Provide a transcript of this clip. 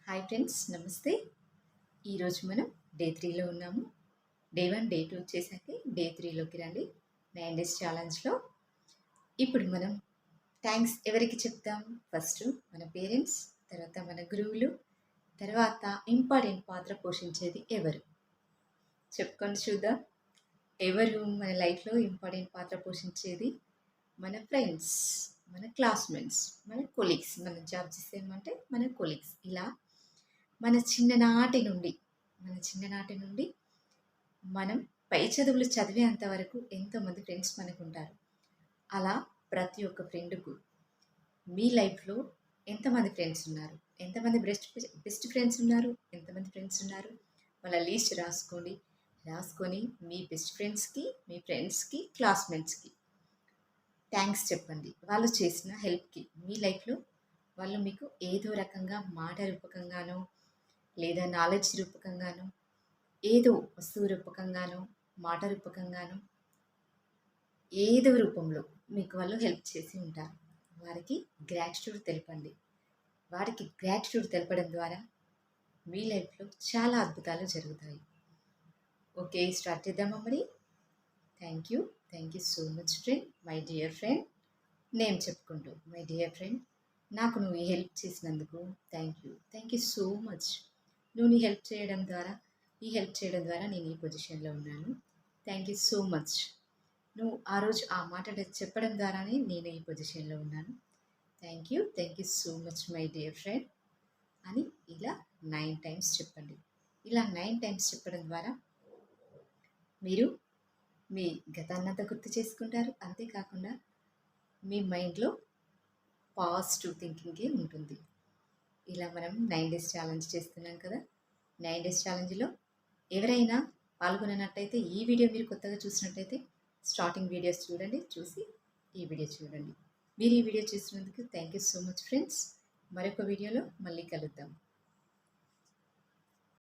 Hi friends, నమస్తే. ఈరోజు మనం డే 3లో ఉన్నాము. డే 1, డే 2 వచ్చేసరికి డే 3లోకి రండి. 9 డేస్ ఛాలెంజ్లో ఇప్పుడు మనం థ్యాంక్స్ ఎవరికి చెప్తాం? ఫస్ట్ మన పేరెంట్స్, తర్వాత మన గురువులు, తర్వాత ఇంపార్టెంట్ పాత్ర పోషించేది ఎవరు? చెప్పుకొని చూద్దాం. ఎవరు మన లైఫ్లో ఇంపార్టెంట్ పాత్ర పోషించేది? మన ఫ్రెండ్స్, మన క్లాస్మేట్స్, మన కొలీగ్స్. మనం జాబ్ చేసేమంటే మన కొలీగ్స్. ఇలా మన చిన్ననాటి నుండి మనం పై చదువులు చదివేంత వరకు ఎంతోమంది ఫ్రెండ్స్ మనకుంటారు. అలా ప్రతి ఒక్క ఫ్రెండ్‌కు మీ లైఫ్‌లో ఎంతమంది ఫ్రెండ్స్ ఉన్నారు? ఎంతమంది బెస్ట్ ఫ్రెండ్స్ ఉన్నారు? ఎంతమంది ఫ్రెండ్స్ ఉన్నారు? వాళ్ళ లిస్ట్ రాసుకోండి. రాసుకొని మీ బెస్ట్ ఫ్రెండ్స్‌కి, మీ ఫ్రెండ్స్‌కి, క్లాస్‌మేట్స్‌కి థ్యాంక్స్ చెప్పండి. వాళ్ళు చేసిన హెల్ప్‌కి. మీ లైఫ్‌లో వాళ్ళు మీకు ఏదో రకంగా మాట రూపకంగానో, లేదా నాలెడ్జ్ రూపకంగానో, ఏదో వస్తువు రూపకంగానో, మాట రూపకంగానో, ఏదో రూపంలో మీకు వాళ్ళు హెల్ప్ చేసి ఉంటారు. వారికి గ్రాటిట్యూడ్ తెలపండి. వారికి గ్రాటిట్యూడ్ తెలపడం ద్వారా మీ లైఫ్‌లో చాలా అద్భుతాలు జరుగుతాయి. ఓకే, స్టార్ట్ చేద్దామా మరి? Thank you. Thank you so much friend, my dear friend. Name చెప్పుకుంటూ, మై డియర్ ఫ్రెండ్, నాకు నువ్వు ఈ హెల్ప్ చేసినందుకు thank you. Thank you so much. నువ్వు ఈ హెల్ప్ చేయడం ద్వారా నేను ఈ పొజిషన్‌లో ఉన్నాను. Thank you so much. నువ్వు ఆ రోజు ఆ మాట చెప్పడం ద్వారానే నేను ఈ పొజిషన్‌లో ఉన్నాను. Thank you so much my dear friend అని ఇలా 9 టైమ్స్ చెప్పండి. ఇలా 9 టైమ్స్ చెప్పడం ద్వారా మీరు మీ గతాన్నంతా గుర్తు చేసుకుంటారు. అంతేకాకుండా మీ మైండ్‌లో పాజిటివ్ థింకింగే ఉంటుంది. ఇలా మనం 9 డేస్ ఛాలెంజ్ చేస్తున్నాం కదా! 9 డేస్ ఛాలెంజ్‌లో ఎవరైనా పాల్గొననట్టయితే, ఈ వీడియో మీరు కొత్తగా చూసినట్టయితే స్టార్టింగ్ వీడియోస్ చూడండి. చూసి ఈ వీడియో చూడండి. మీరు ఈ వీడియో చూసినందుకు thank you so much friends. మరొక వీడియోలో మళ్ళీ కలుద్దాం.